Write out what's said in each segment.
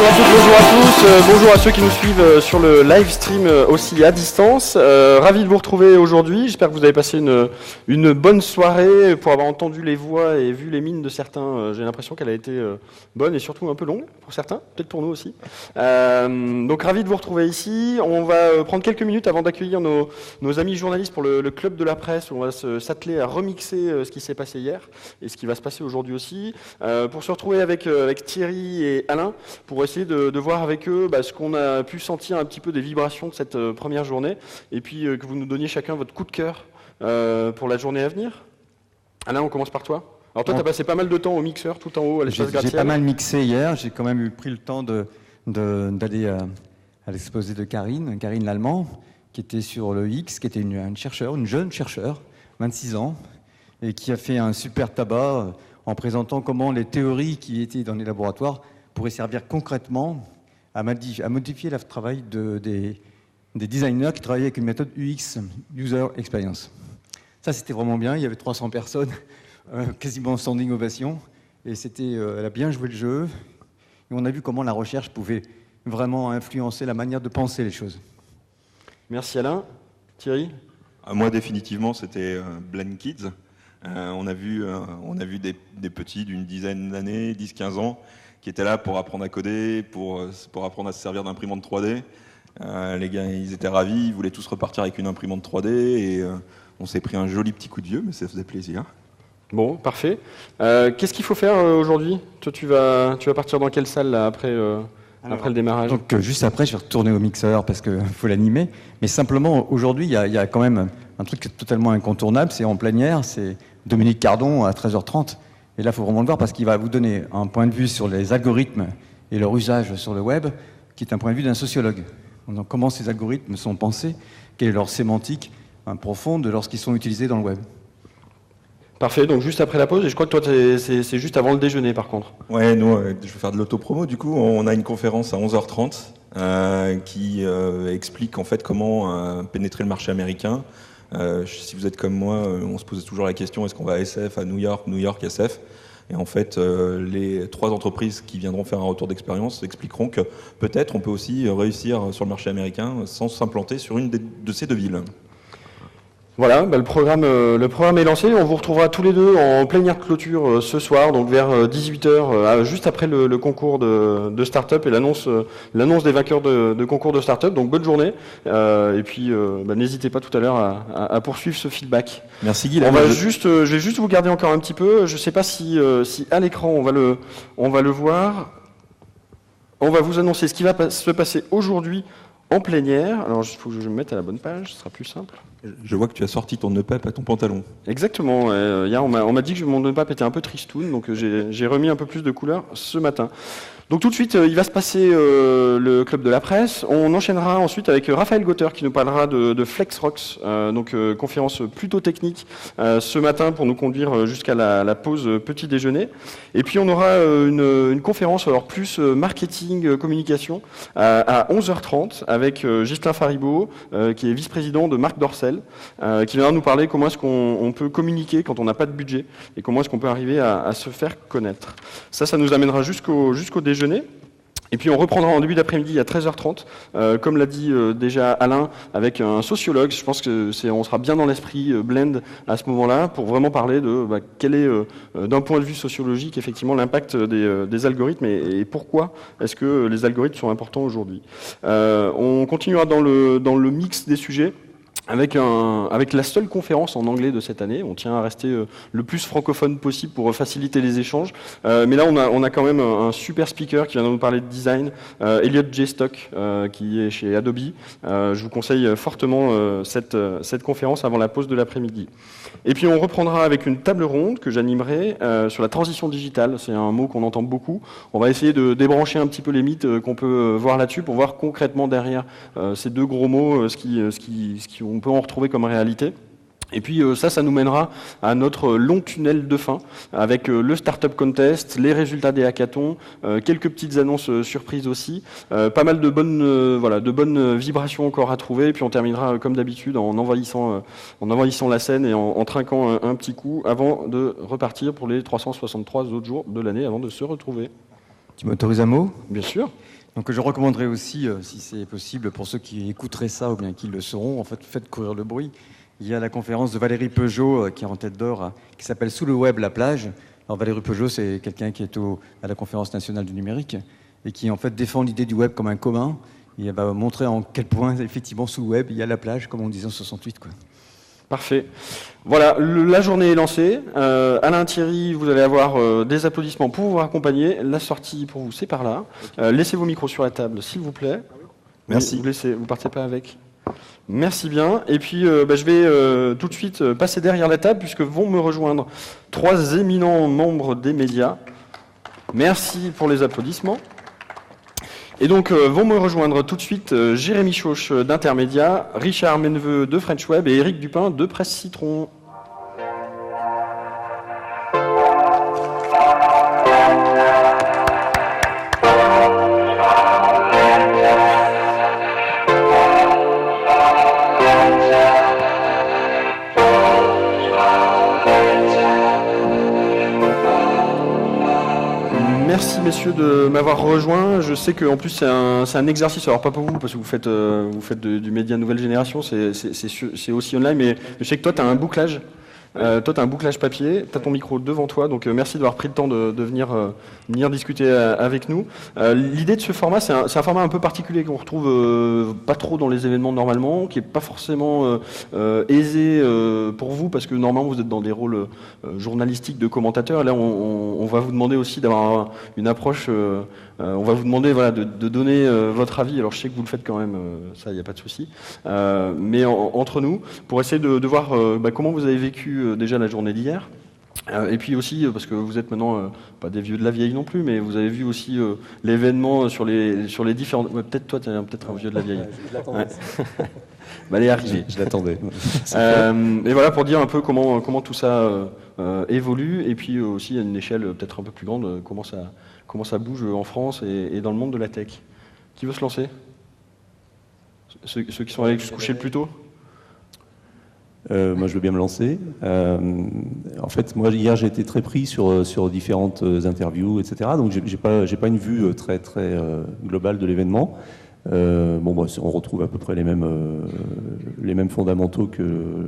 Bonjour à toutes, bonjour à tous, bonjour à ceux qui nous suivent sur le live stream aussi à distance. Ravi de vous retrouver aujourd'hui, j'espère que vous avez passé une bonne soirée. Pour avoir entendu les voix et vu les mines de certains, j'ai l'impression qu'elle a été bonne et surtout un peu longue pour certains, peut-être pour nous aussi. Donc ravi de vous retrouver ici. On va prendre quelques minutes avant d'accueillir nos amis journalistes pour le club de la presse, où on va s'atteler à remixer ce qui s'est passé hier et ce qui va se passer aujourd'hui aussi, pour se retrouver avec Thierry et Alain, pour essayer de voir avec eux ce qu'on a pu sentir un petit peu des vibrations de cette première journée, et puis que vous nous donniez chacun votre coup de cœur pour la journée à venir. Alain, on commence par toi. Alors toi, tu as passé pas mal de temps au mixeur, tout en haut, à l'espace gratte-ciel. J'ai pas mal mixé hier, j'ai quand même pris le temps d'aller à l'exposé de Karine Lallemand, qui était sur le X, qui était une jeune chercheure, 26 ans, et qui a fait un super tabac en présentant comment les théories qui étaient dans les laboratoires pourraient servir concrètement à modifier le travail des designers qui travaillaient avec une méthode UX, User Experience. Ça, c'était vraiment bien. Il y avait 300 personnes, quasiment standing ovation, et elle a bien joué le jeu. Et on a vu comment la recherche pouvait vraiment influencer la manière de penser les choses. Merci Alain. Thierry ? Moi, définitivement, c'était Blend Kids. On a vu des petits d'une dizaine d'années, 10-15 ans, qui étaient là pour apprendre à coder, pour apprendre à se servir d'imprimante 3D. Les gars, ils étaient ravis, ils voulaient tous repartir avec une imprimante 3D, et on s'est pris un joli petit coup de vieux, mais ça faisait plaisir. Bon, parfait. Qu'est-ce qu'il faut faire aujourd'hui ? Toi, tu vas partir dans quelle salle là, après le démarrage ? Donc juste après, je vais retourner au mixeur parce qu'il faut l'animer. Mais simplement, aujourd'hui, il y a quand même un truc totalement incontournable, c'est en plénière, c'est Dominique Cardon à 13h30. Et là, il faut vraiment le voir parce qu'il va vous donner un point de vue sur les algorithmes et leur usage sur le web, qui est un point de vue d'un sociologue. Donc, comment ces algorithmes sont pensés, quelle est leur sémantique profonde lorsqu'ils sont utilisés dans le web. Parfait, donc juste après la pause, et je crois que toi, c'est juste avant le déjeuner par contre. Ouais, nous, je vais faire de l'autopromo, du coup, on a une conférence à 11h30 qui explique en fait comment pénétrer le marché américain. Si vous êtes comme moi, on se pose toujours la question, est-ce qu'on va à SF, à New York, SF ? Et en fait, les 3 entreprises qui viendront faire un retour d'expérience expliqueront que peut-être on peut aussi réussir sur le marché américain sans s'implanter sur une de ces 2 villes. Voilà, le programme est lancé. On vous retrouvera tous les deux en plénière de clôture ce soir, donc vers 18h, juste après le concours de start-up et l'annonce des vainqueurs de concours de start-up. Donc bonne journée, et puis n'hésitez pas tout à l'heure à poursuivre ce feedback. Merci Guy. Je vais juste vous garder encore un petit peu. Je ne sais pas si à l'écran on va le voir. On va vous annoncer ce qui va se passer aujourd'hui en plénière. Alors il faut que je me mette à la bonne page, ce sera plus simple. Je vois que tu as sorti ton nœud-pape à ton pantalon. Exactement. Hier, on m'a dit que mon nœud-pape était un peu tristoun, donc j'ai remis un peu plus de couleur ce matin. Donc tout de suite, il va se passer le club de la presse. On enchaînera ensuite avec Raphaël Gauther qui nous parlera de FlexRox, conférence plutôt technique ce matin pour nous conduire jusqu'à la pause petit déjeuner. Et puis on aura une conférence alors plus marketing, communication à 11h30 avec Ghislain Faribault, qui est vice-président de Marc Dorcel, qui viendra nous parler comment est-ce qu'on peut communiquer quand on n'a pas de budget et comment est-ce qu'on peut arriver à se faire connaître. Ça nous amènera jusqu'au déjeuner. Et puis on reprendra en début d'après-midi à 13h30, comme l'a dit déjà Alain, avec un sociologue. Je pense que on sera bien dans l'esprit Blend à ce moment-là pour vraiment parler de quel est, d'un point de vue sociologique, effectivement l'impact des algorithmes et pourquoi est-ce que les algorithmes sont importants aujourd'hui. On continuera dans le mix des sujets. Avec la seule conférence en anglais de cette année, on tient à rester le plus francophone possible pour faciliter les échanges. Mais là, on a quand même un super speaker qui vient de nous parler de design, Elliot J. Stock, qui est chez Adobe. Je vous conseille fortement cette conférence avant la pause de l'après-midi. Et puis on reprendra avec une table ronde que j'animerai sur la transition digitale. C'est un mot qu'on entend beaucoup. On va essayer de débrancher un petit peu les mythes qu'on peut voir là-dessus pour voir concrètement derrière ces 2 gros mots ce qu'on peut en retrouver comme réalité. Et puis ça nous mènera à notre long tunnel de fin avec le Startup Contest, les résultats des hackathons, quelques petites annonces surprises aussi, pas mal de bonnes vibrations encore à trouver. Et puis on terminera comme d'habitude en envahissant la scène et en trinquant un petit coup avant de repartir pour les 363 autres jours de l'année avant de se retrouver. Tu m'autorises un mot? Bien sûr. Donc je recommanderais aussi, si c'est possible, pour ceux qui écouteraient ça ou bien qui le sauront, en fait, faites courir le bruit. Il y a la conférence de Valérie Peugeot, qui est en tête d'or, qui s'appelle « Sous le web, la plage ». Alors Valérie Peugeot, c'est quelqu'un qui est à la Conférence nationale du numérique et qui en fait défend l'idée du web comme un commun. Et elle va montrer en quel point, effectivement, sous le web, il y a la plage, comme on disait en 68, quoi. Parfait. Voilà, la journée est lancée. Alain, Thierry, vous allez avoir des applaudissements pour vous accompagner. La sortie pour vous, c'est par là. Laissez vos micros sur la table, s'il vous plaît. Merci. Vous partez pas avec. Merci bien. Et puis, je vais tout de suite passer derrière la table, puisque vont me rejoindre 3 éminents membres des médias. Merci pour les applaudissements. Et donc, vont me rejoindre tout de suite Jérémy Chauche d'Intermédia, Richard Meneveux de French Web et Éric Dupin de Presse Citron. Merci messieurs de m'avoir rejoint. Je sais qu'en plus c'est un exercice, alors pas pour vous parce que vous faites du média nouvelle génération, c'est aussi online, mais je sais que toi tu as un bouclage. Toi, tu as un bouclage papier, tu as ton micro devant toi, donc merci d'avoir pris le temps de venir discuter avec nous. L'idée de ce format, c'est un format un peu particulier qu'on retrouve pas trop dans les événements normalement, qui n'est pas forcément aisé pour vous, parce que normalement vous êtes dans des rôles journalistiques de commentateurs. Là, on va vous demander aussi d'avoir une approche, on va vous demander de donner votre avis. Alors je sais que vous le faites quand même, ça, il n'y a pas de souci. Mais entre nous, pour essayer de voir comment vous avez vécu déjà la journée d'hier, et puis aussi parce que vous êtes maintenant pas des vieux de la vieille non plus, mais vous avez vu aussi l'événement sur les différents. Ouais, peut-être toi, tu es peut-être un vieux de la vieille. Je l'attendais. Ouais. Elle est arrivée. Je l'attendais. Et voilà pour dire un peu comment tout ça évolue, et puis aussi à une échelle peut-être un peu plus grande, comment ça bouge en France et dans le monde de la tech. Qui veut se lancer? Ceux qui sont allés se coucher le plus tôt? Moi, je veux bien me lancer. En fait, moi, hier, j'ai été très pris sur différentes interviews, etc. Donc, j'ai pas une vue très globale de l'événement. On retrouve à peu près les mêmes fondamentaux que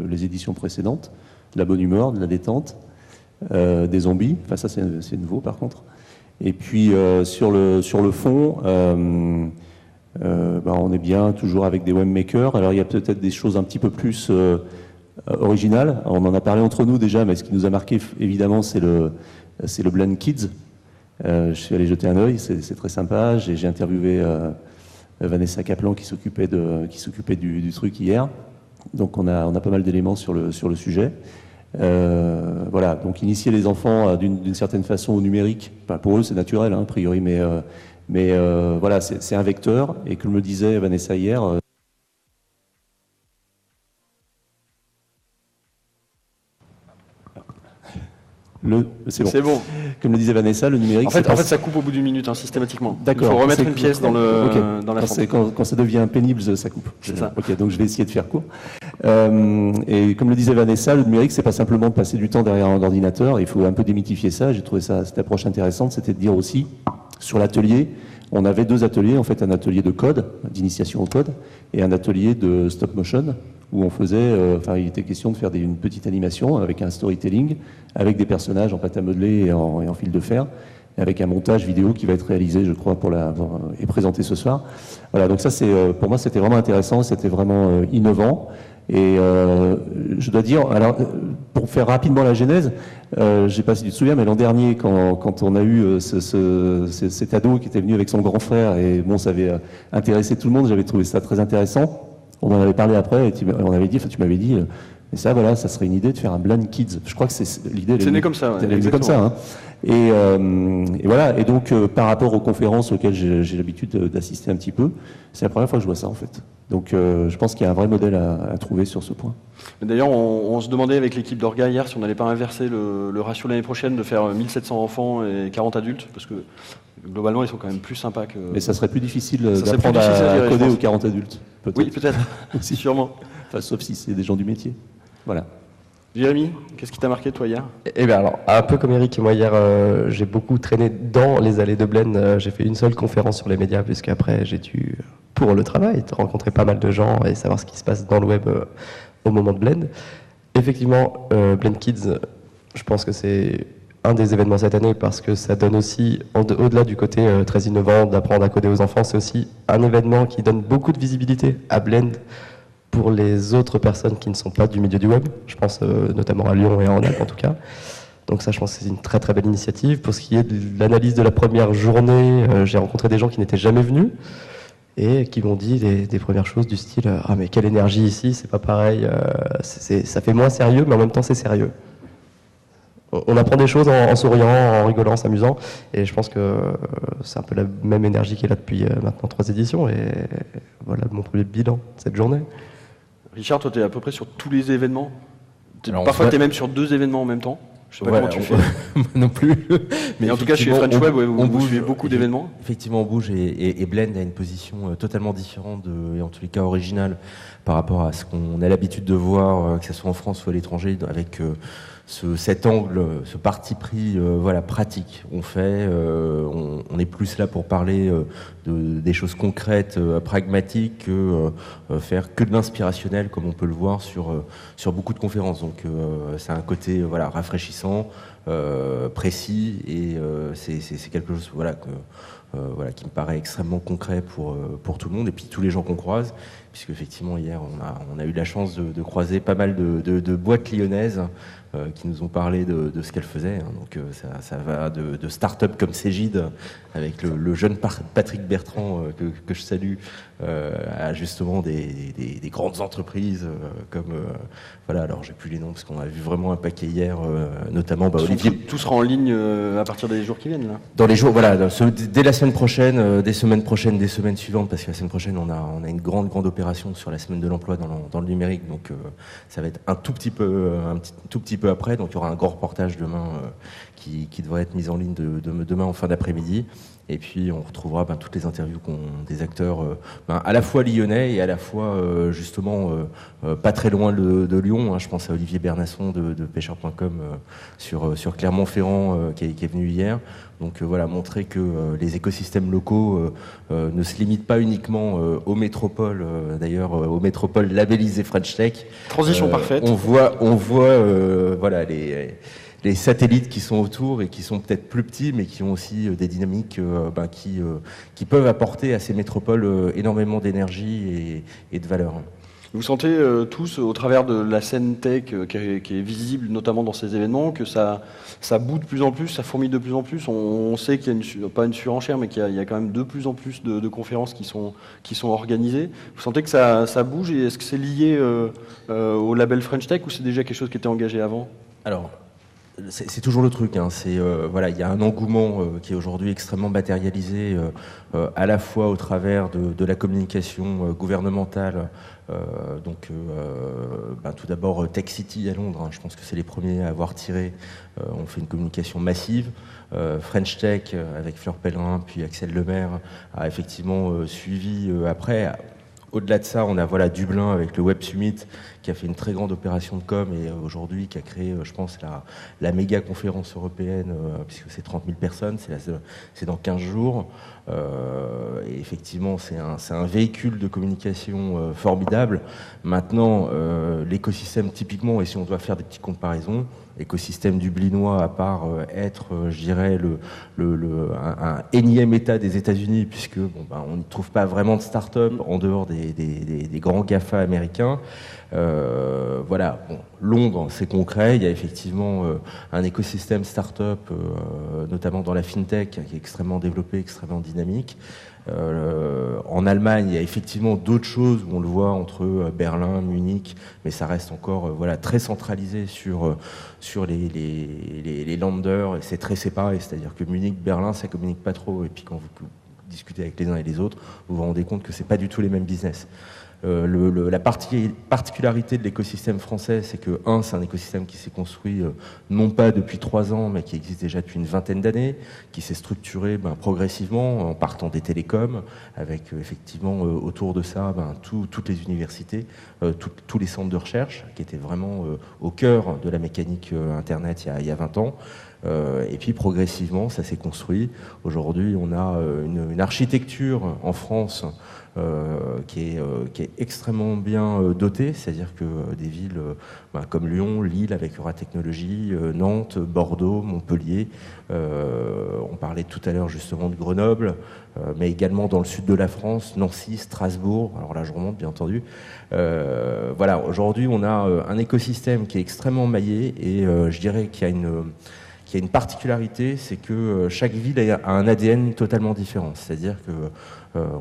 les éditions précédentes. De la bonne humeur, de la détente, des zombies. Enfin, ça, c'est nouveau, par contre. Et puis, sur le fond, on est bien toujours avec des webmakers. Alors, il y a peut-être des choses un petit peu plus original. On en a parlé entre nous déjà, mais ce qui nous a marqué évidemment c'est le Blend Kids. Je suis allé jeter un œil, c'est très sympa. J'ai interviewé Vanessa Kaplan qui s'occupait du truc hier. Donc on a pas mal d'éléments sur le sujet. Voilà, donc initier les enfants d'une certaine façon au numérique. Enfin, pour eux c'est naturel a priori, mais voilà, c'est un vecteur. Et comme le disait Vanessa hier. C'est bon. Comme le disait Vanessa, le numérique... En fait, ça coupe au bout d'une minute, systématiquement. D'accord. Il faut remettre une pièce dans la quand ça devient pénible, ça coupe. C'est ça. Ok, donc je vais essayer de faire court. Et comme le disait Vanessa, le numérique, c'est pas simplement de passer du temps derrière un ordinateur. Il faut un peu démythifier ça. J'ai trouvé cette approche intéressante. C'était de dire aussi, sur l'atelier, on avait 2 ateliers, en fait, un atelier de code, d'initiation au code, et un atelier de stop motion, où on faisait, il était question de faire une petite animation avec un storytelling, avec des personnages en pâte à modeler et en fil de fer, et avec un montage vidéo qui va être réalisé, je crois, et présenté ce soir. Voilà, donc ça, pour moi, c'était vraiment intéressant, c'était vraiment innovant. Et je dois dire, alors, pour faire rapidement la genèse, je ne sais pas si tu te souviens, mais l'an dernier, quand on a eu cet ado qui était venu avec son grand frère, et bon, ça avait intéressé tout le monde, j'avais trouvé ça très intéressant. On en avait parlé après, et tu m'avais dit, mais ça, voilà, ça serait une idée de faire un Blend Kids. Je crois que c'est l'idée. C'est né comme ça. C'est né comme ça. Et voilà. Et donc, par rapport aux conférences auxquelles j'ai l'habitude d'assister un petit peu, c'est la première fois que je vois ça, en fait. Donc, je pense qu'il y a un vrai modèle à trouver sur ce point. D'ailleurs, on se demandait avec l'équipe d'Orga hier si on n'allait pas inverser le ratio l'année prochaine de faire 1700 enfants et 40 adultes, parce que globalement, ils sont quand même plus sympas que... Mais ça serait plus difficile d'apprendre à coder aux 40 adultes, peut-être. Oui, peut-être, sûrement. Enfin, sauf si c'est des gens du métier. Voilà. Jérémy, qu'est-ce qui t'a marqué toi hier? Eh bien alors, un peu comme Eric et moi hier, j'ai beaucoup traîné dans les allées de Blend. J'ai fait une seule conférence sur les médias, puisque après j'ai dû, pour le travail, rencontrer pas mal de gens et savoir ce qui se passe dans le web au moment de Blend. Effectivement, Blend Kids, je pense que c'est un des événements cette année parce que ça donne aussi, au-delà du côté très innovant d'apprendre à coder aux enfants, c'est aussi un événement qui donne beaucoup de visibilité à Blend pour les autres personnes qui ne sont pas du milieu du web. Je pense notamment à Lyon et à Rhône-Alpes en tout cas. Donc ça, je pense que c'est une très très belle initiative. Pour ce qui est de l'analyse de la première journée, j'ai rencontré des gens qui n'étaient jamais venus et qui m'ont dit des premières choses du style « Ah mais quelle énergie ici, c'est pas pareil, ça fait moins sérieux mais en même temps c'est sérieux ». On apprend des choses en souriant, en rigolant, en s'amusant, et je pense que c'est un peu la même énergie qui est là depuis maintenant 3 éditions, et voilà mon premier bilan de cette journée. Richard, toi, tu es à peu près sur tous les événements. Alors, Parfois, tu es même sur 2 événements en même temps. Je sais pas comment tu fais. Moi non plus. Mais en tout cas, chez French Web, vous bouge beaucoup d'événements. Effectivement, on bouge et Blend a une position totalement différente et en tous les cas originale par rapport à ce qu'on a l'habitude de voir, que ce soit en France ou à l'étranger, avec cet angle, ce parti pris pratique. On est plus là pour parler des choses concrètes, pragmatiques, que faire que de l'inspirationnel comme on peut le voir sur beaucoup de conférences. Donc c'est un côté rafraîchissant, précis, et c'est quelque chose qui me paraît extrêmement concret pour tout le monde et puis tous les gens qu'on croise, puisque effectivement hier on a eu la chance de croiser pas mal de boîtes lyonnaises qui nous ont parlé de ce qu'elles faisaient. Donc ça va de start-up comme Cégide avec le jeune Patrick Bertrand que je salue, à justement des grandes entreprises comme alors j'ai plus les noms parce qu'on a vu vraiment un paquet hier, notamment Olivier. Tout sera en ligne à partir des jours qui viennent là. Dans les jours, dès la semaine prochaine, des semaines prochaines, des semaines suivantes, parce que la semaine prochaine on a une grande opération sur la semaine de l'emploi dans le numérique, donc ça va être un tout petit peu après, donc il y aura un grand reportage demain qui devrait être mis en ligne demain en fin d'après-midi. Et puis on retrouvera toutes les interviews des acteurs à la fois lyonnais et à la fois justement pas très loin de Lyon. Je pense à Olivier Bernasson de pêcheur.com sur Clermont-Ferrand qui est venu hier. Donc montrer que les écosystèmes locaux ne se limitent pas uniquement aux métropoles, d'ailleurs aux métropoles labellisées French Tech. Transition parfaite. On voit les satellites qui sont autour et qui sont peut-être plus petits, mais qui ont aussi des dynamiques qui peuvent apporter à ces métropoles énormément d'énergie et de valeur. Vous sentez tous, au travers de la scène tech qui est visible notamment dans ces événements, que ça bout de plus en plus, ça fourmille de plus en plus. On sait qu'il y a pas une surenchère, mais qu'il y a quand même de plus en plus de conférences qui sont organisées. Vous sentez que ça bouge, et est-ce que c'est lié au label French Tech ou c'est déjà quelque chose qui était engagé avant? Alors, c'est toujours le truc, il y a un engouement qui est aujourd'hui extrêmement matérialisé, à la fois au travers de la communication gouvernementale. Tout d'abord Tech City à Londres, je pense que c'est les premiers à avoir tiré. On fait une communication massive. French Tech avec Fleur Pellerin puis Axel Lemaire a effectivement suivi après. Au-delà de ça, on a Dublin avec le Web Summit qui a fait une très grande opération de com et aujourd'hui qui a créé, je pense, la méga conférence européenne, puisque c'est 30 000 personnes, c'est dans 15 jours. Et effectivement, c'est un véhicule de communication formidable. Maintenant, l'écosystème typiquement, et si on doit faire des petites comparaisons, l'écosystème dublinois, à part être, je dirais, un énième État des États-Unis, puisque on n'y trouve pas vraiment de start-up en dehors des grands GAFA américains. Londres, c'est concret. Il y a effectivement un écosystème start-up, notamment dans la fintech, qui est extrêmement développé, extrêmement dynamique. En Allemagne, il y a effectivement d'autres choses où on le voit entre Berlin, Munich, mais ça reste encore très centralisé sur les landers, et c'est très séparé, c'est-à-dire que Munich, Berlin, ça communique pas trop, et puis quand discutez avec les uns et les autres, vous vous rendez compte que c'est pas du tout les mêmes business. La particularité de l'écosystème français, c'est que, c'est un écosystème qui s'est construit non pas depuis 3 ans, mais qui existe déjà depuis une vingtaine d'années, qui s'est structuré progressivement en partant des télécoms, avec effectivement autour de ça toutes les universités, tous les centres de recherche, qui étaient vraiment au cœur de la mécanique Internet il y a 20 ans. Et puis progressivement, ça s'est construit. Aujourd'hui, on a une architecture en France qui est extrêmement bien dotée, c'est-à-dire que des villes comme Lyon, Lille avec Euratechnologie, Nantes, Bordeaux, Montpellier, on parlait tout à l'heure justement de Grenoble, mais également dans le sud de la France, Nancy, Strasbourg, alors là je remonte bien entendu. Voilà, aujourd'hui on a un écosystème qui est extrêmement maillé et je dirais qu'il y a une particularité, c'est que chaque ville a un ADN totalement différent. C'est-à-dire que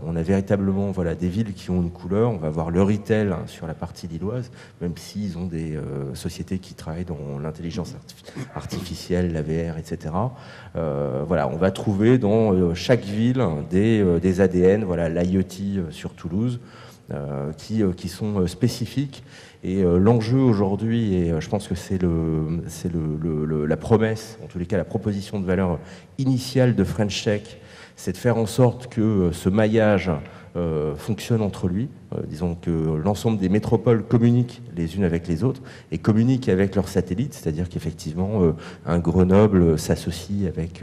on a véritablement des villes qui ont une couleur. On va voir le retail sur la partie lilloise, même s'ils ont des sociétés qui travaillent dans l'intelligence artificielle, la VR, etc. On va trouver dans chaque ville des ADN, l'IoT sur Toulouse, qui sont spécifiques. Et l'enjeu aujourd'hui, et je pense que c'est la promesse, en tous les cas la proposition de valeur initiale de French Tech, c'est de faire en sorte que ce maillage fonctionne entre lui. Disons que l'ensemble des métropoles communiquent les unes avec les autres et communiquent avec leurs satellites, c'est-à-dire qu'effectivement un Grenoble s'associe avec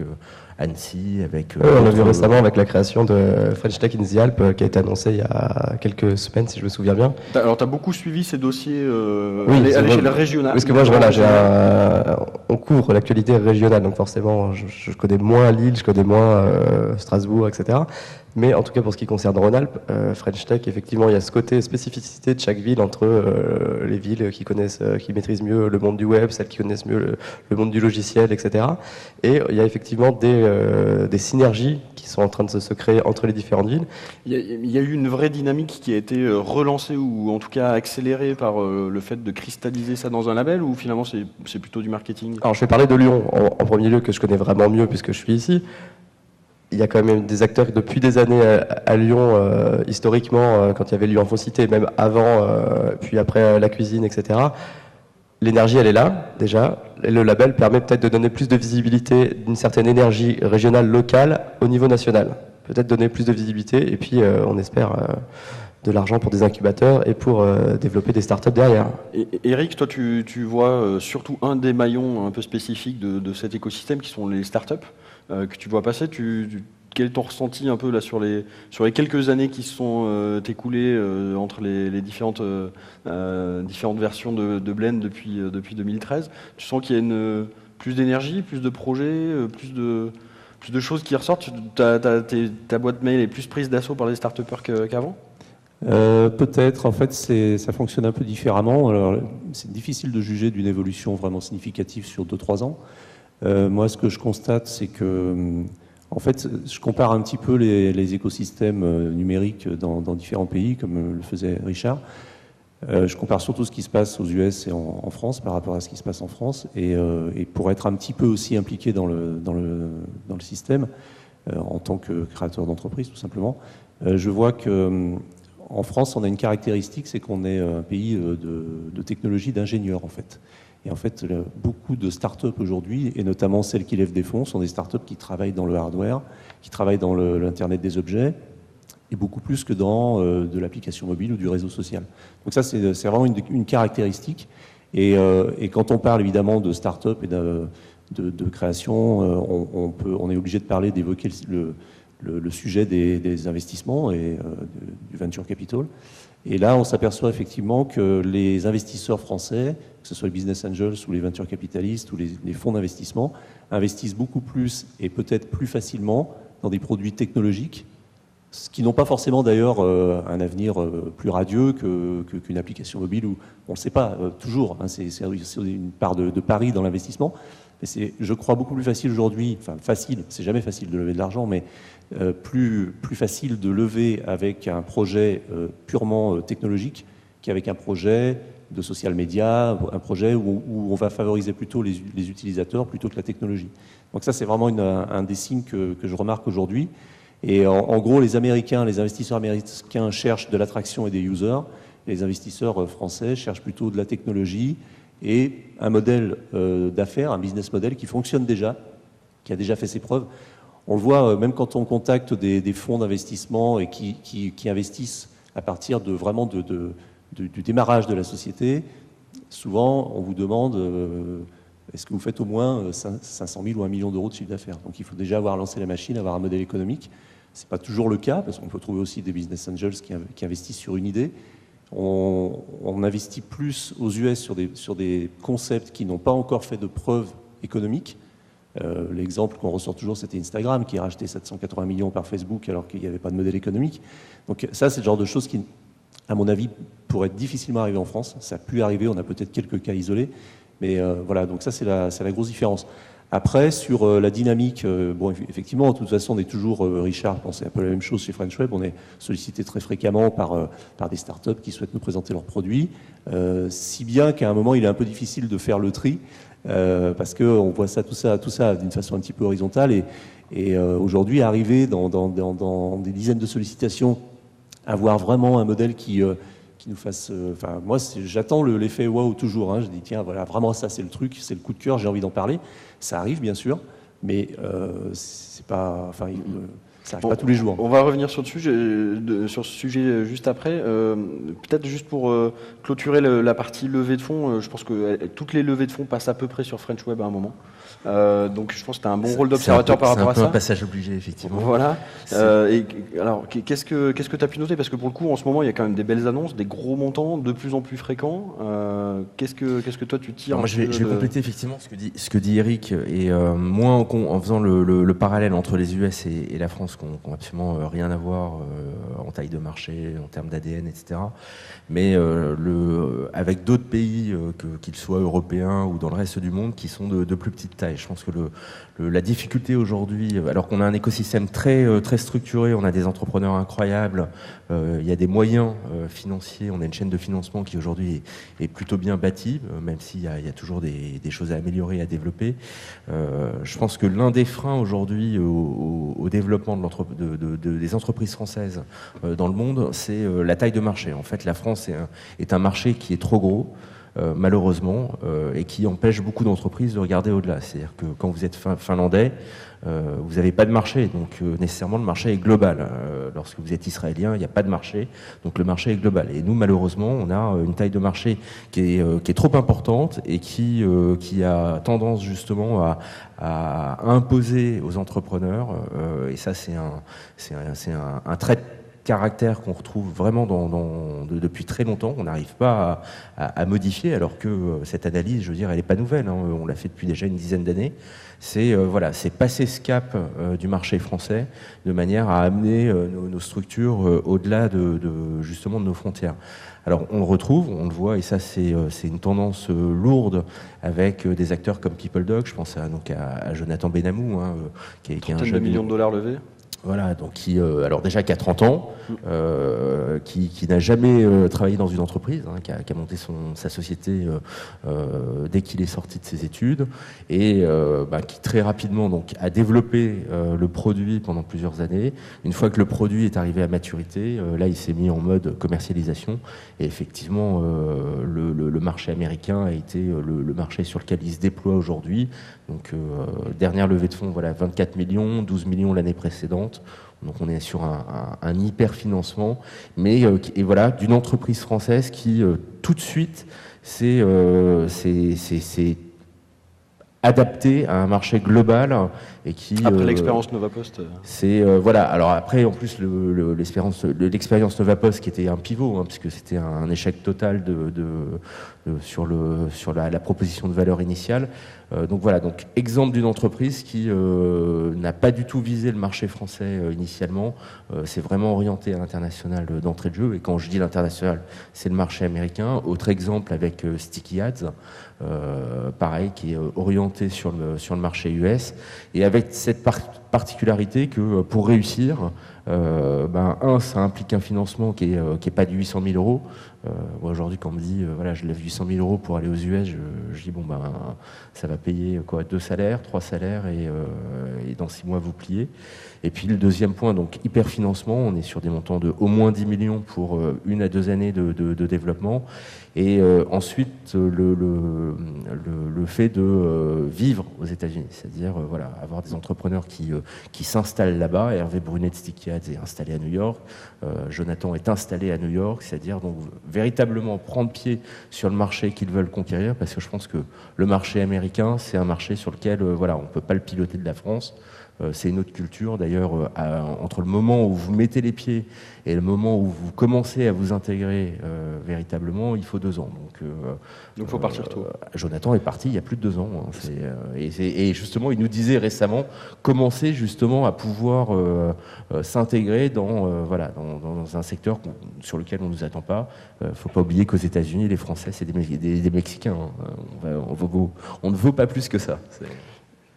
Annecy, avec... on l'a vu récemment avec la création de French Tech in the Alps qui a été annoncée il y a quelques semaines, si je me souviens bien. Alors, tu as beaucoup suivi ces dossiers à l'échelle régionale. Parce que moi, on couvre l'actualité régionale, donc forcément, je connais moins Lille, je connais moins Strasbourg, etc. Mais en tout cas, pour ce qui concerne Rhône-Alpes, French Tech, effectivement, il y a ce côté spécificité de chaque ville entre les villes qui maîtrisent mieux le monde du web, celles qui connaissent mieux le monde du logiciel, etc. Et il y a effectivement des synergies qui sont en train de se créer entre les différentes villes. Il y a eu une vraie dynamique qui a été relancée ou en tout cas accélérée par le fait de cristalliser ça dans un label, ou finalement c'est plutôt du marketing? Alors je vais parler de Lyon en premier lieu, que je connais vraiment mieux puisque je suis ici. Il y a quand même des acteurs qui, depuis des années à Lyon, historiquement, quand il y avait Lyon Infocité, même avant, puis après la cuisine, etc., l'énergie, elle est là, déjà. Et le label permet peut-être de donner plus de visibilité d'une certaine énergie régionale, locale, au niveau national. Peut-être donner plus de visibilité, et puis on espère de l'argent pour des incubateurs et pour développer des startups derrière. Et Eric, toi, tu vois surtout un des maillons un peu spécifiques de cet écosystème qui sont les startups que tu vois passer. Quel est ton ressenti un peu là sur les quelques années qui se sont écoulées entre les différentes versions de Blend depuis 2013? Tu sens qu'il y a plus d'énergie, plus de projets, plus de choses qui ressortent? Ta boîte mail est plus prise d'assaut par les start-upers qu'avant? Peut-être, en fait, ça fonctionne un peu différemment. Alors, c'est difficile de juger d'une évolution vraiment significative sur 2-3 ans. Moi, ce que je constate, c'est que, en fait, je compare un petit peu les écosystèmes numériques dans différents pays, comme le faisait Richard. Je compare surtout ce qui se passe aux US et en France par rapport à ce qui se passe en France, et pour être un petit peu aussi impliqué dans le système, en tant que créateur d'entreprise, tout simplement, je vois que en France, on a une caractéristique, c'est qu'on est un pays de technologie, d'ingénieurs, en fait. Et en fait, beaucoup de startups aujourd'hui, et notamment celles qui lèvent des fonds, sont des startups qui travaillent dans le hardware, qui travaillent dans l'Internet des objets, et beaucoup plus que dans de l'application mobile ou du réseau social. Donc ça, c'est vraiment une caractéristique. Et quand on parle évidemment de startups et de création, on est obligé de parler, d'évoquer le sujet des investissements et du venture capital. Et là, on s'aperçoit effectivement que les investisseurs français, que ce soit les business angels ou les venture capitalistes ou les fonds d'investissement, investissent beaucoup plus et peut-être plus facilement dans des produits technologiques, ce qui n'ont pas forcément d'ailleurs un avenir plus radieux qu'une application mobile où on ne le sait pas toujours. Hein, c'est une part de pari dans l'investissement. Mais c'est, je crois, beaucoup plus facile aujourd'hui, enfin facile, c'est jamais facile de lever de l'argent, mais plus facile de lever avec un projet purement technologique qu'avec un projet de social media, un projet où on va favoriser plutôt les utilisateurs plutôt que la technologie. Donc ça, c'est vraiment un des signes que je remarque aujourd'hui. Et en gros, les investisseurs américains cherchent de l'attraction et des users. Et les investisseurs français cherchent plutôt de la technologie et un modèle d'affaires, un business model qui fonctionne déjà, qui a déjà fait ses preuves. On le voit même quand on contacte des fonds d'investissement et qui investissent à partir de vraiment du démarrage de la société. Souvent, on vous demande est-ce que vous faites au moins 500 000 ou 1 million d'euros de chiffre d'affaires. Donc il faut déjà avoir lancé la machine, avoir un modèle économique. Ce n'est pas toujours le cas, parce qu'on peut trouver aussi des business angels qui investissent sur une idée. On investit plus aux US sur des concepts qui n'ont pas encore fait de preuves économiques. L'exemple qu'on ressort toujours, c'était Instagram, qui a racheté 780 millions par Facebook alors qu'il n'y avait pas de modèle économique. Donc ça, c'est le genre de choses qui, à mon avis, pourraient difficilement arriver en France. Ça a pu arriver, on a peut-être quelques cas isolés. Mais voilà, donc ça, c'est la grosse différence. Après, sur la dynamique, bon, effectivement, de toute façon, on est toujours, Richard pensait un peu la même chose chez French Web, on est sollicité très fréquemment par des startups qui souhaitent nous présenter leurs produits, si bien qu'à un moment, il est un peu difficile de faire le tri, parce qu'on voit tout ça d'une façon un petit peu horizontale, et aujourd'hui, arriver dans des dizaines de sollicitations, avoir vraiment un modèle qui nous fasse... Enfin, moi, j'attends l'effet wow toujours. Hein. Je dis, tiens, voilà, vraiment, ça, c'est le truc, c'est le coup de cœur, j'ai envie d'en parler. Ça arrive, bien sûr, mais c'est pas... Enfin, ça arrive pas tous les jours. On va revenir sur ce sujet juste après. Peut-être juste pour clôturer la partie levée de fonds, je pense que toutes les levées de fonds passent à peu près sur French Web à un moment. Donc je pense que tu as un bon rôle d'observateur par rapport à ça. C'est un peu un passage obligé, effectivement. Voilà. Alors, qu'est-ce que tu as pu noter? Parce que pour le coup, en ce moment, il y a quand même des belles annonces, des gros montants, de plus en plus fréquents. Qu'est-ce que toi, tu tires? Moi, je vais compléter effectivement ce que dit Eric, et moi, en faisant le parallèle entre les US et la France, qui n'ont absolument rien à voir en taille de marché, en termes d'ADN, etc. Mais avec d'autres pays, qu'ils soient européens ou dans le reste du monde, qui sont de plus petite taille. Je pense que la difficulté aujourd'hui, alors qu'on a un écosystème très structuré, on a des entrepreneurs incroyables, il y a des moyens financiers, on a une chaîne de financement qui aujourd'hui est plutôt bien bâtie, même s'il y a toujours des choses à améliorer, à développer. Je pense que l'un des freins aujourd'hui au développement des entreprises françaises dans le monde, c'est la taille de marché. En fait, la France est un marché qui est trop gros, malheureusement, et qui empêche beaucoup d'entreprises de regarder au-delà. C'est-à-dire que quand vous êtes finlandais, vous n'avez pas de marché, donc nécessairement le marché est global. Lorsque vous êtes israélien, il n'y a pas de marché, donc le marché est global. Et nous, malheureusement, on a une taille de marché qui est trop importante et qui a tendance justement à imposer aux entrepreneurs, et ça c'est un trait de caractère qu'on retrouve vraiment depuis très longtemps, on n'arrive pas à modifier, alors que cette analyse, je veux dire, elle n'est pas nouvelle, hein, on l'a fait depuis déjà une dizaine d'années. C'est passer ce cap du marché français de manière à amener nos structures au-delà justement de nos frontières. Alors on le retrouve, on le voit, et ça c'est une tendance lourde avec des acteurs comme PeopleDoc. Je pense à Jonathan Benamou, hein, qui est un jeune de millions de dollars levés. Voilà, donc qui a 30 ans, qui n'a jamais travaillé dans une entreprise, hein, qui a monté sa société dès qu'il est sorti de ses études, et qui très rapidement donc a développé le produit pendant plusieurs années. Une fois que le produit est arrivé à maturité, là il s'est mis en mode commercialisation, et effectivement le marché américain a été le marché sur lequel il se déploie aujourd'hui. Donc dernière levée de fonds, 24 millions, 12 millions l'année précédente. Donc on est sur un hyper-financement, mais d'une entreprise française qui tout de suite s'est adapté à un marché global et qui après l'expérience Novapost. Alors après en plus l'expérience Novapost qui était un pivot, hein, puisque c'était un échec total sur la proposition de valeur initiale. Donc exemple d'une entreprise qui n'a pas du tout visé le marché français initialement, c'est vraiment orienté à l'international d'entrée de jeu, et quand je dis l'international, c'est le marché américain. Autre exemple avec Sticky Ads, pareil, qui est orienté sur le marché US, et avec cette particularité que pour réussir, Ça implique un financement qui est pas de 800 000 euros. Moi aujourd'hui, quand on me dit, voilà, je lève 800 000 euros pour aller aux US, je dis ça va payer quoi, 2 salaires, 3 salaires, et dans 6 mois vous pliez. Et puis le deuxième point, donc hyperfinancement, on est sur des montants de au moins 10 millions pour 1 à 2 années de développement. Et ensuite, le fait de vivre aux États-Unis, c'est-à-dire avoir des entrepreneurs qui s'installent là-bas. Hervé Brunet de Stikiad est installé à New York, Jonathan est installé à New York, c'est-à-dire donc véritablement prendre pied sur le marché qu'ils veulent conquérir, parce que je pense que le marché américain, c'est un marché sur lequel on ne peut pas le piloter de la France. C'est une autre culture. D'ailleurs, entre le moment où vous mettez les pieds et le moment où vous commencez à vous intégrer véritablement, il faut 2 ans. Donc il faut partir tôt. Jonathan est parti il y a plus de 2 ans. Et justement, il nous disait récemment commencer justement à pouvoir s'intégrer dans un secteur sur lequel on ne nous attend pas. Il ne faut pas oublier qu'aux États-Unis, les Français, c'est des Mexicains. On ne vaut pas plus que ça.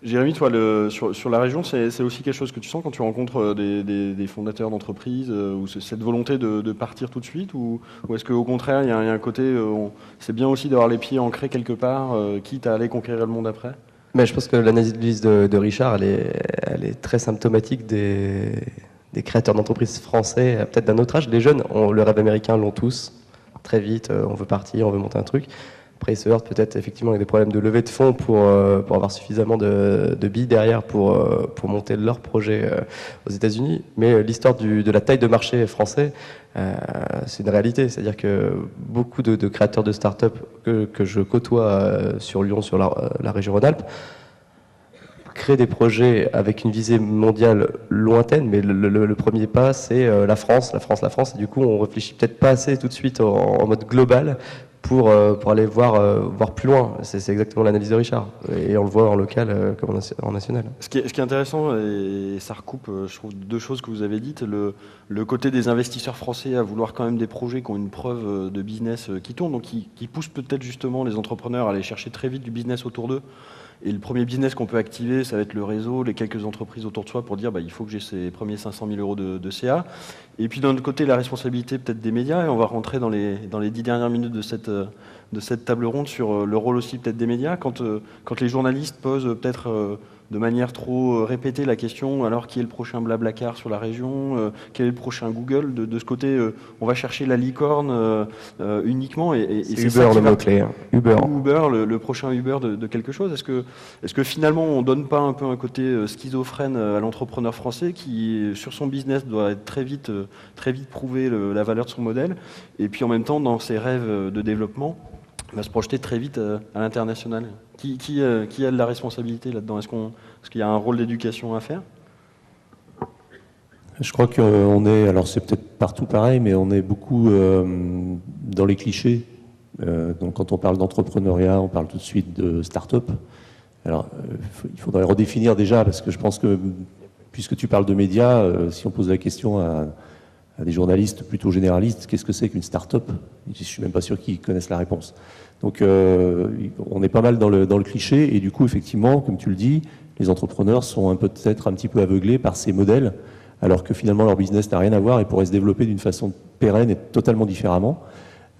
Jérémy, toi, sur la région, c'est aussi quelque chose que tu sens quand tu rencontres des fondateurs d'entreprises, ou cette volonté de partir tout de suite, ou est-ce qu'au contraire, il y a un côté, c'est bien aussi d'avoir les pieds ancrés quelque part, quitte à aller conquérir le monde après? Mais je pense que l'analyse de Richard, elle est très symptomatique des créateurs d'entreprises français, peut-être d'un autre âge. Les jeunes, le rêve américain l'ont tous, très vite, on veut partir, on veut monter un truc. Après, ils se heurtent peut-être effectivement avec des problèmes de levée de fonds pour avoir suffisamment de billes derrière pour monter leur projet aux États-Unis. Mais l'histoire de la taille de marché français, c'est une réalité. C'est-à-dire que beaucoup de créateurs de start-up que je côtoie sur Lyon, sur la région Rhône-Alpes, créent des projets avec une visée mondiale lointaine, mais le premier pas, c'est la France. Et du coup, on réfléchit peut-être pas assez tout de suite en mode global pour aller voir plus loin. C'est exactement l'analyse de Richard. Et on le voit en local comme en national. Ce qui est intéressant, et ça recoupe, je trouve, 2 choses que vous avez dites. Le côté des investisseurs français à vouloir quand même des projets qui ont une preuve de business qui tourne, donc qui poussent peut-être justement les entrepreneurs à aller chercher très vite du business autour d'eux. Et le premier business qu'on peut activer, ça va être le réseau, les quelques entreprises autour de soi pour dire il faut que j'ai ces premiers 500 000 euros de CA. Et puis d'un autre côté, la responsabilité peut-être des médias, et on va rentrer dans les 10 dernières minutes de cette table ronde sur le rôle aussi peut-être des médias. Quand les journalistes posent peut-être de manière trop répétée la question, alors qui est le prochain Blablacar sur la région, quel est le prochain Google, de ce côté, on va chercher la licorne uniquement. Et c'est Uber le mot-clé. Uber, le prochain Uber de quelque chose. Est-ce que finalement on donne pas un peu un côté schizophrène à l'entrepreneur français qui, sur son business, doit être très vite prouver la valeur de son modèle, et puis en même temps, dans ses rêves de développement, va se projeter très vite à l'international? Qui a de la responsabilité là-dedans? Est-ce qu'il y a un rôle d'éducation à faire? Je crois qu'on est, alors c'est peut-être partout pareil, mais on est beaucoup dans les clichés. Donc quand on parle d'entrepreneuriat, on parle tout de suite de start-up. Alors il faudrait redéfinir déjà, parce que je pense que, puisque tu parles de médias, si on pose la question à des journalistes plutôt généralistes, qu'est-ce que c'est qu'une start-up? Je ne suis même pas sûr qu'ils connaissent la réponse. Donc on est pas mal dans le cliché, et du coup effectivement, comme tu le dis, les entrepreneurs sont peut-être un petit peu aveuglés par ces modèles, alors que finalement leur business n'a rien à voir et pourrait se développer d'une façon pérenne et totalement différemment.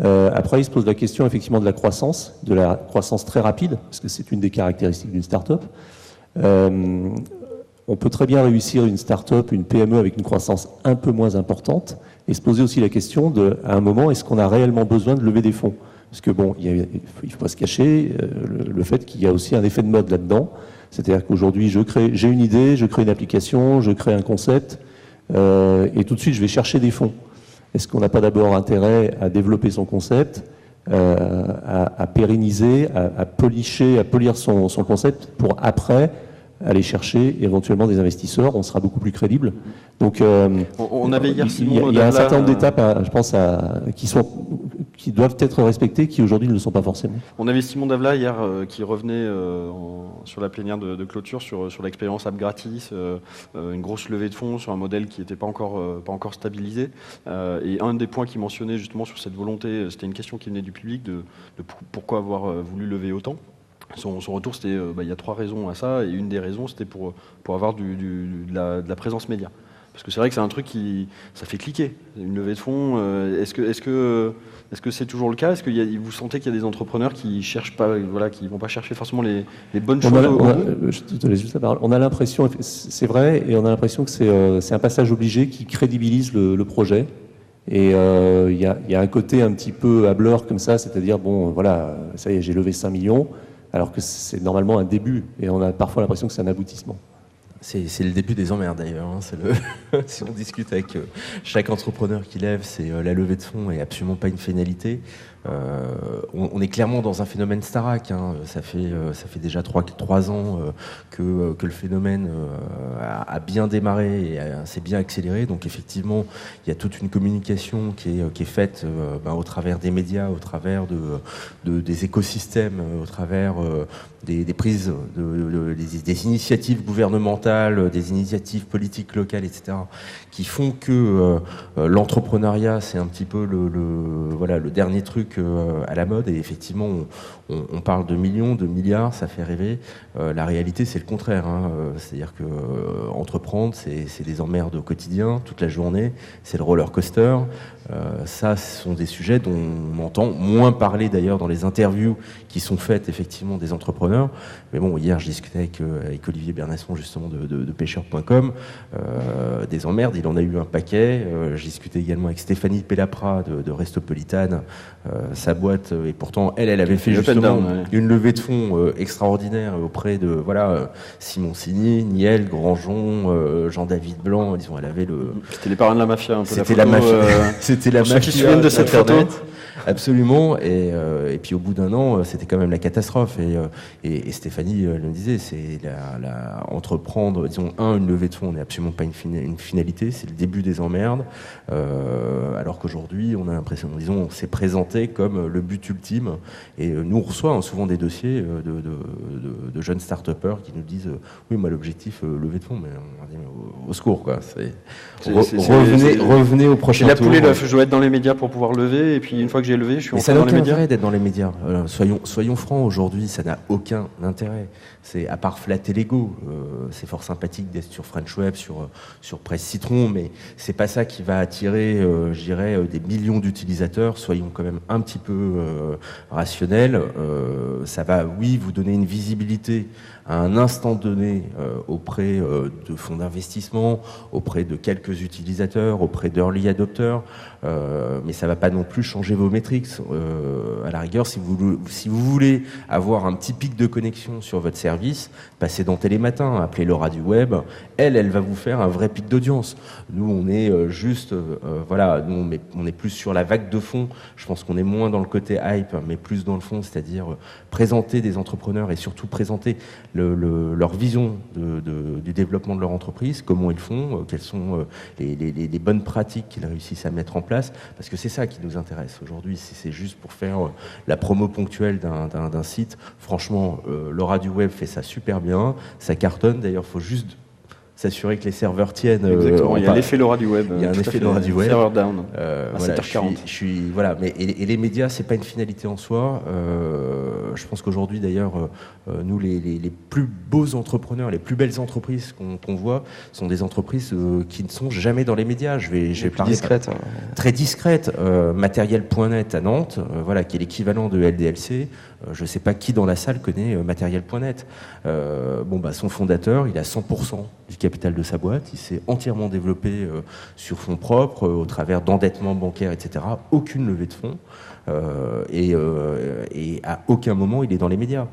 Après, il se pose la question effectivement de la croissance très rapide, parce que c'est une des caractéristiques d'une start-up. On peut très bien réussir une start-up, une PME avec une croissance un peu moins importante, et se poser aussi la question à un moment, est-ce qu'on a réellement besoin de lever des fonds? Parce que bon, il ne faut pas se cacher le fait qu'il y a aussi un effet de mode là-dedans. C'est-à-dire qu'aujourd'hui, j'ai une idée, je crée une application, je crée un concept, et tout de suite, je vais chercher des fonds. Est-ce qu'on n'a pas d'abord intérêt à développer son concept, à pérenniser, à polir son concept pour après aller chercher éventuellement des investisseurs, on sera beaucoup plus crédible. Donc, on avait hier Simon il y a un certain nombre d'étapes, je pense, qui doivent être respectées, qui aujourd'hui ne le sont pas forcément. On avait Simon Davla hier qui revenait sur la plénière de clôture sur l'expérience App Gratis, une grosse levée de fonds sur un modèle qui n'était pas encore stabilisé. Et un des points qu'il mentionnait justement sur cette volonté, c'était une question qui venait du public de pourquoi avoir voulu lever autant. Son retour, c'était il y a 3 raisons à ça, et une des raisons, c'était pour avoir de la présence média. Parce que c'est vrai que c'est un truc qui ça fait cliquer. Une levée de fonds, est-ce que c'est toujours le cas? Est-ce que vous sentez qu'il y a des entrepreneurs qui cherchent pas, voilà, qui vont pas chercher forcément les bonnes choses au bout? Je te laisse juste la parole. On a l'impression, c'est vrai, et on a l'impression que c'est un passage obligé qui crédibilise le projet. Et il y a un côté un petit peu hableur comme ça, c'est-à-dire, bon, voilà, ça y est, j'ai levé 5 millions, alors que c'est normalement un début, et on a parfois l'impression que c'est un aboutissement. C'est le début des emmerdes d'ailleurs. Si on discute avec chaque entrepreneur qui lève, c'est la levée de fonds et absolument pas une finalité. On est clairement dans un phénomène Starac. Ça fait déjà 3 ans que le phénomène a bien démarré et s'est bien accéléré. Donc effectivement, il y a toute une communication qui est faite au travers des médias, au travers des écosystèmes, au travers des prises, des initiatives gouvernementales, des initiatives politiques locales, etc., qui font que l'entrepreneuriat, c'est un petit peu le dernier truc à la mode. Et effectivement, on parle de millions, de milliards, ça fait rêver. La réalité, c'est le contraire. C'est-à-dire que entreprendre, c'est des emmerdes au quotidien, toute la journée. C'est le roller coaster. Ça, ce sont des sujets dont on entend moins parler d'ailleurs dans les interviews qui sont faites effectivement des entrepreneurs. Mais bon, hier, je discutais avec Olivier Bernasson justement de pêcheur.com. Des emmerdes, il en a eu un paquet. Je discutais également avec Stéphanie Pellapra de Restopolitane, sa boîte, et pourtant elle avait fait justement une levée de fonds extraordinaire auprès de Simon Signy, Niel, Grandjean, Jean-David Blanc. Disons, elle avait C'était les parrains de la mafia un peu. C'était la mafia. C'était la mafia. Ceux qui se souviennent de cette photo. Absolument. Et puis au bout d'un an, c'était quand même la catastrophe. Et Stéphanie le disait, c'est entreprendre, disons, une levée de fonds n'est absolument pas une finalité, c'est le début des emmerdes. Alors qu'aujourd'hui, on a l'impression, disons, on s'est présenté comme le but ultime. Et nous, on reçoit souvent des dossiers de jeunes start-upers qui nous disent oui, moi, l'objectif, levée de fonds, mais on dit au secours, quoi. Revenez au prochain tour. C'est la poule et l'œuf. Je dois être dans les médias pour pouvoir lever, et puis une fois que j'ai levé, je suis enfin dans les médias. Ça n'a aucun intérêt d'être dans les médias. Soyons francs, aujourd'hui, ça n'a aucun intérêt. C'est à part flatter l'ego. C'est fort sympathique d'être sur French Web, sur Presse Citron, mais c'est pas ça qui va attirer, je dirais, des millions d'utilisateurs. Soyons quand même un petit peu rationnels. Ça va, oui, vous donner une visibilité à un instant donné auprès de fonds d'investissement, auprès de quelques utilisateurs, auprès d'early adopters, mais ça ne va pas non plus changer vos métriques. À la rigueur, si vous voulez avoir un petit pic de connexion sur votre service, passez dans Télématin, appelez Laura du Web, elle va vous faire un vrai pic d'audience. Nous, on est juste, nous, on est plus sur la vague de fond. Je pense qu'on est moins dans le côté hype, mais plus dans le fond, c'est-à-dire présenter des entrepreneurs et surtout présenter leur vision du développement de leur entreprise, comment ils font, quelles sont les bonnes pratiques qu'ils réussissent à mettre en place, parce que c'est ça qui nous intéresse aujourd'hui. Si c'est juste pour faire la promo ponctuelle d'un site, franchement, Laura du Web fait ça super bien, ça cartonne. D'ailleurs, il faut juste s'assurer que les serveurs tiennent. Exactement, il y a l'effet Laura du Web. Il y a un effet Laura du Web. Server down, à voilà, 7h40. Mais les médias, c'est pas une finalité en soi. Je pense qu'aujourd'hui, d'ailleurs, nous, les plus beaux entrepreneurs, les plus belles entreprises qu'on voit, sont des entreprises qui ne sont jamais dans les médias. Je vais parler discrètes. Très discrètes. Matériel.net à Nantes, qui est l'équivalent de LDLC. Je ne sais pas qui dans la salle connaît Matériel.net. Son fondateur, il a 100% du capital de sa boîte. Il s'est entièrement développé sur fonds propres, au travers d'endettement bancaire, etc. Aucune levée de fonds. Et à aucun moment, il est dans les médias.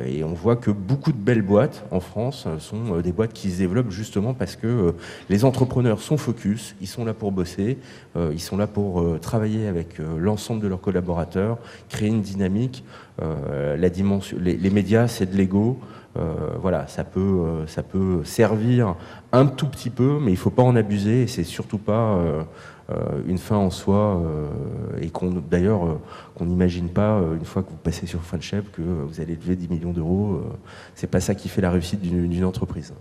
Et on voit que beaucoup de belles boîtes en France sont des boîtes qui se développent justement parce que les entrepreneurs sont focus, ils sont là pour bosser, ils sont là pour travailler avec l'ensemble de leurs collaborateurs, créer une dynamique. Les médias, c'est de l'ego. Ça peut servir un tout petit peu, mais il ne faut pas en abuser, et c'est surtout pas une fin en soi, et qu'on n'imagine pas, une fois que vous passez sur French Web, que vous allez lever 10 millions d'euros. C'est pas ça qui fait la réussite d'une entreprise.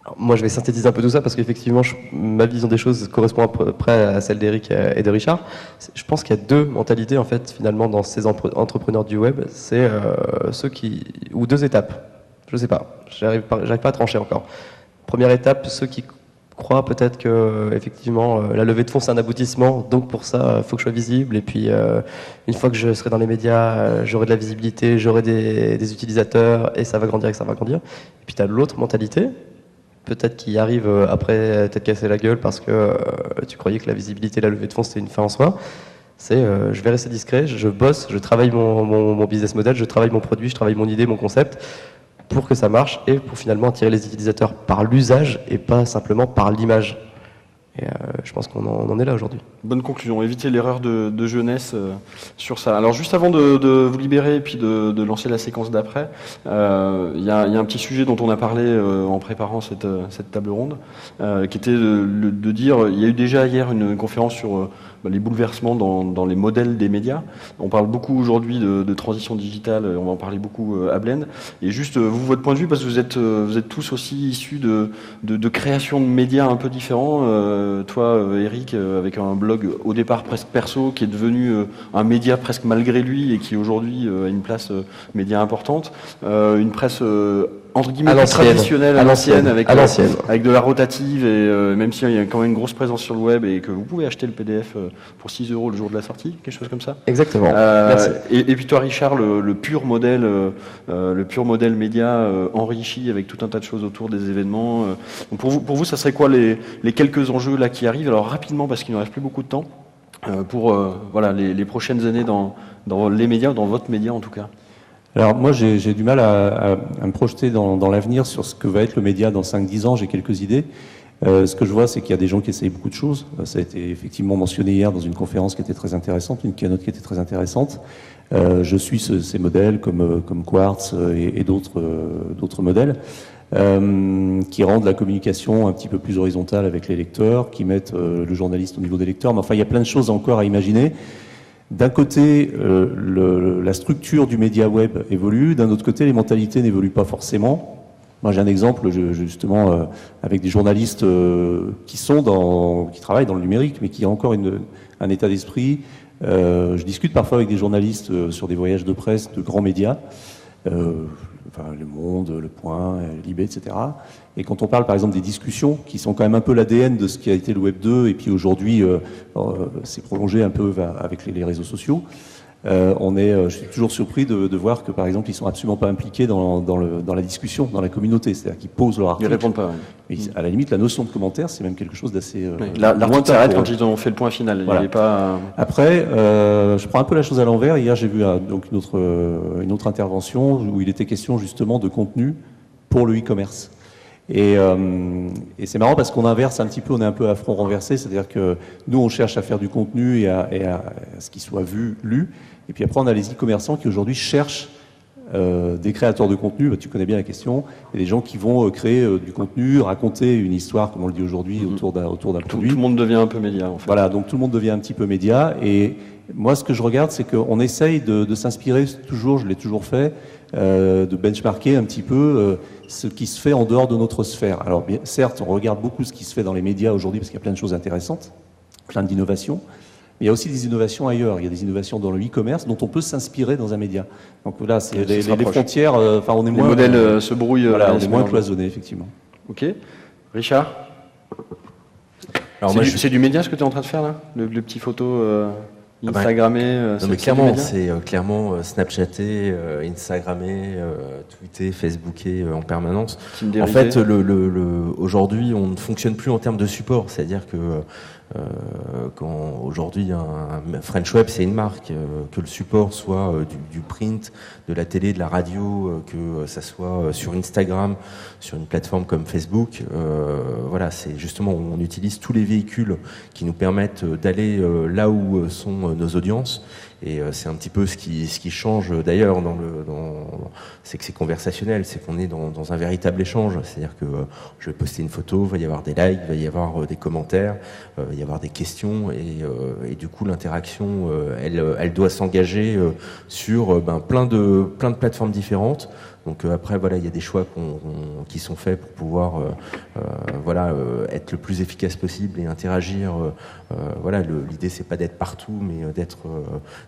Alors, moi, je vais synthétiser un peu tout ça parce qu'effectivement, ma vision des choses correspond à peu près à celle d'Eric et de Richard. Je pense qu'il y a deux mentalités, en fait, finalement, dans ces entrepreneurs du web. C'est ou deux étapes. Je sais pas. J'arrive pas à trancher encore. Première étape, ceux qui croient peut-être que effectivement la levée de fonds c'est un aboutissement, donc pour ça il faut que je sois visible, et puis une fois que je serai dans les médias, j'aurai de la visibilité, j'aurai des utilisateurs, et ça va grandir, et ça va grandir. Et puis tu as l'autre mentalité, peut-être qui arrive après t'être cassé la gueule parce que tu croyais que la visibilité, la levée de fonds c'était une fin en soi. C'est je vais rester discret, je bosse, je travaille mon business model, je travaille mon produit, je travaille mon idée, mon concept, pour que ça marche et pour finalement attirer les utilisateurs par l'usage et pas simplement par l'image. Et je pense qu'on en est là aujourd'hui. Bonne conclusion, éviter l'erreur de jeunesse sur ça. Alors juste avant de vous libérer et puis de lancer la séquence d'après, il y a un petit sujet dont on a parlé en préparant cette table ronde, qui était de dire, il y a eu déjà hier une conférence sur les bouleversements dans les modèles des médias. On parle beaucoup aujourd'hui de transition digitale, on va en parler beaucoup à Blend. Et juste, vous, votre point de vue, parce que vous êtes tous aussi issus de création de médias un peu différents. Toi, Eric, avec un blog au départ presque perso, qui est devenu un média presque malgré lui et qui aujourd'hui a une place média importante. Une presse entre guillemets plus traditionnelle, à l'ancienne, avec de la rotative, et même s'il y a quand même une grosse présence sur le web et que vous pouvez acheter le PDF pour 6 € le jour de la sortie, quelque chose comme ça. Exactement. Merci. Et puis toi, Richard, le pur modèle média enrichi avec tout un tas de choses autour des événements. Donc pour vous, ça serait quoi les quelques enjeux là qui arrivent? Alors rapidement, parce qu'il ne reste plus beaucoup de temps, pour les prochaines années dans les médias, dans votre média en tout cas. Alors moi j'ai du mal à me projeter dans l'avenir sur ce que va être le média dans 5-10 ans, j'ai quelques idées. Ce que je vois, c'est qu'il y a des gens qui essayent beaucoup de choses. Ça a été effectivement mentionné hier dans une conférence qui était très intéressante, une keynote qui était très intéressante. Je suis ces modèles comme Quartz et d'autres modèles qui rendent la communication un petit peu plus horizontale avec les lecteurs, qui mettent le journaliste au niveau des lecteurs. Mais enfin, il y a plein de choses encore à imaginer. D'un côté, la structure du média web évolue, d'un autre côté, les mentalités n'évoluent pas forcément. Moi, j'ai un exemple, justement, avec des journalistes qui travaillent dans le numérique, mais qui ont encore un état d'esprit. Je discute parfois avec des journalistes sur des voyages de presse de grands médias, Le Monde, Le Point, Libé, etc. Et quand on parle par exemple des discussions, qui sont quand même un peu l'ADN de ce qui a été le Web 2, et puis aujourd'hui c'est prolongé un peu avec les réseaux sociaux, je suis toujours surpris de voir que par exemple ils sont absolument pas impliqués dans la discussion, dans la communauté, c'est-à-dire qu'ils posent leur article. Ils répondent pas. Et à la limite, la notion de commentaire, c'est même quelque chose d'assez... L'article s'arrête quand ils ont fait le point final. Voilà. Il est pas... Après, je prends un peu la chose à l'envers. Hier, j'ai vu donc une autre intervention où il était question justement de contenu pour le e-commerce. Et c'est marrant parce qu'on inverse un petit peu, on est un peu à front renversé, c'est-à-dire que nous, on cherche à faire du contenu et à ce qui soit vu, lu. Et puis après, on a les e-commerçants qui aujourd'hui cherchent des créateurs de contenu. Tu connais bien la question. Il y a des gens qui vont créer du contenu, raconter une histoire, comme on le dit aujourd'hui, autour d'un produit. Tout le monde devient un peu média, en fait. Voilà, donc tout le monde devient un petit peu média. Et moi, ce que je regarde, c'est qu'on essaye de s'inspirer toujours, je l'ai toujours fait, de benchmarker un petit peu ce qui se fait en dehors de notre sphère. Alors, bien, certes, on regarde beaucoup ce qui se fait dans les médias aujourd'hui parce qu'il y a plein de choses intéressantes, plein d'innovations. Mais il y a aussi des innovations ailleurs. Il y a des innovations dans le e-commerce dont on peut s'inspirer dans un média. Donc là, c'est les frontières. On est moins. Les modèles se brouillent. Voilà, on est moins cloisonnés, effectivement. Ok. Richard. Alors c'est du média ce que tu es en train de faire là, le petit photo Instagrammé. Non mais clairement, c'est clairement Snapchatter, Instagrammé, tweeter, Facebooker en permanence. En fait, aujourd'hui, on ne fonctionne plus en termes de support, c'est-à-dire que quand aujourd'hui un French Web c'est une marque, que le support soit du print, de la télé, de la radio, que ça soit sur Instagram, sur une plateforme comme Facebook, voilà, c'est justement on utilise tous les véhicules qui nous permettent d'aller là où sont nos audiences. Et c'est un petit peu ce qui change d'ailleurs c'est que c'est conversationnel, c'est qu'on est dans un véritable échange. C'est-à-dire que je vais poster une photo, il va y avoir des likes, il va y avoir des commentaires, il va y avoir des questions, et du coup l'interaction, elle doit s'engager sur plein de plateformes différentes. Donc après, voilà, il y a des choix qui sont faits pour pouvoir être le plus efficace possible et interagir. L'idée, c'est pas d'être partout, mais d'être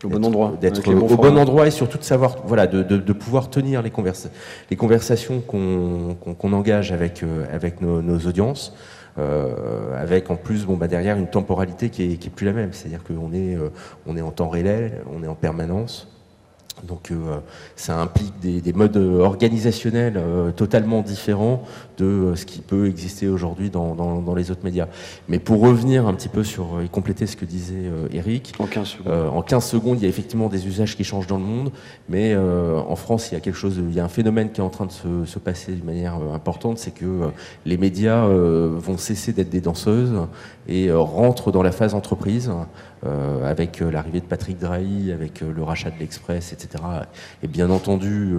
au bon endroit, d'être au bon endroit et surtout de savoir, de pouvoir tenir les conversations qu'on engage avec nos audiences. Avec en plus derrière une temporalité qui est plus la même, c'est-à-dire qu'on est en temps réel, on est en permanence. Donc ça implique des modes organisationnels totalement différents de ce qui peut exister aujourd'hui dans les autres médias. Mais pour revenir un petit peu et compléter ce que disait Eric, en 15 secondes. En 15 secondes, il y a effectivement des usages qui changent dans le monde, mais en France, il y a un phénomène qui est en train de se passer d'une manière importante, c'est que les médias vont cesser d'être des danseuses et rentrent dans la phase entreprise, avec l'arrivée de Patrick Drahi, avec le rachat de l'Express, etc. Et bien entendu,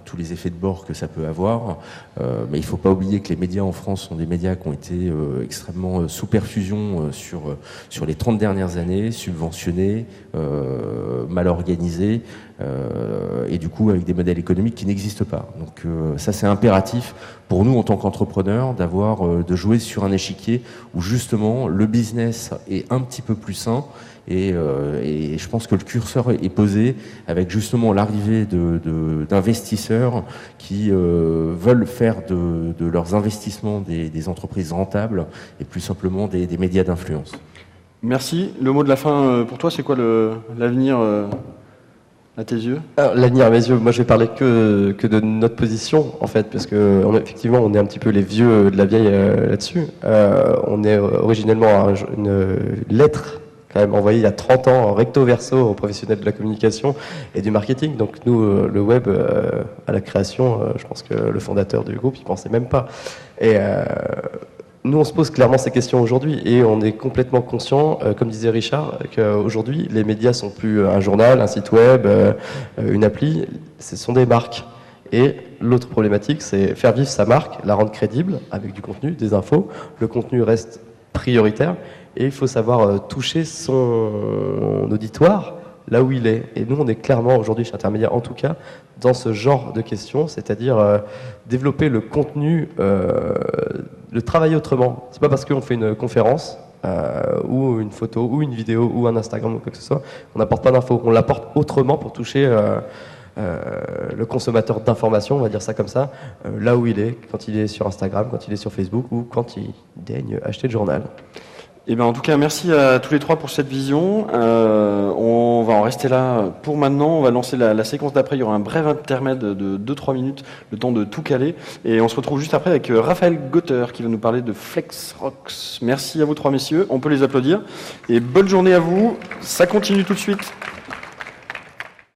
tous les effets de bord que ça peut avoir. Mais il ne faut pas oublier que les médias en France sont des médias qui ont été extrêmement sous perfusion sur les 30 dernières années, subventionnés, mal organisés, et du coup avec des modèles économiques qui n'existent pas. Donc ça c'est impératif pour nous en tant qu'entrepreneurs de jouer sur un échiquier où justement le business est un petit peu plus sain. Et je pense que le curseur est posé avec justement l'arrivée d'investisseurs qui veulent faire de leurs investissements des entreprises rentables et plus simplement des médias d'influence. Merci. Le mot de la fin pour toi, c'est quoi l'avenir à tes yeux? L'avenir à mes yeux, moi je vais parler que de notre position en fait, parce que effectivement on est un petit peu les vieux de la vieille là-dessus. On est originellement une lettre quand même envoyé il y a 30 ans en recto verso aux professionnels de la communication et du marketing. Donc nous, le web, à la création, je pense que le fondateur du groupe, il pensait même pas. Et nous, on se pose clairement ces questions aujourd'hui et on est complètement conscient, comme disait Richard, qu'aujourd'hui, les médias sont plus un journal, un site web, une appli, ce sont des marques. Et l'autre problématique, c'est faire vivre sa marque, la rendre crédible avec du contenu, des infos. Le contenu reste prioritaire. Et il faut savoir toucher son auditoire là où il est. Et nous, on est clairement aujourd'hui chez Intermédia, en tout cas, dans ce genre de questions, c'est-à-dire développer le contenu, le travailler autrement. C'est pas parce qu'on fait une conférence ou une photo ou une vidéo ou un Instagram ou quoi que ce soit, on n'apporte pas d'infos. On l'apporte autrement pour toucher le consommateur d'informations, on va dire ça comme ça, là où il est, quand il est sur Instagram, quand il est sur Facebook ou quand il daigne acheter le journal. Eh ben, en tout cas, merci à tous les trois pour cette vision. On va en rester là pour maintenant. On va lancer la séquence d'après. Il y aura un bref intermède de 2-3 minutes, le temps de tout caler. Et on se retrouve juste après avec Raphaël Gauter qui va nous parler de FlexRox. Merci à vous trois messieurs. On peut les applaudir. Et bonne journée à vous. Ça continue tout de suite.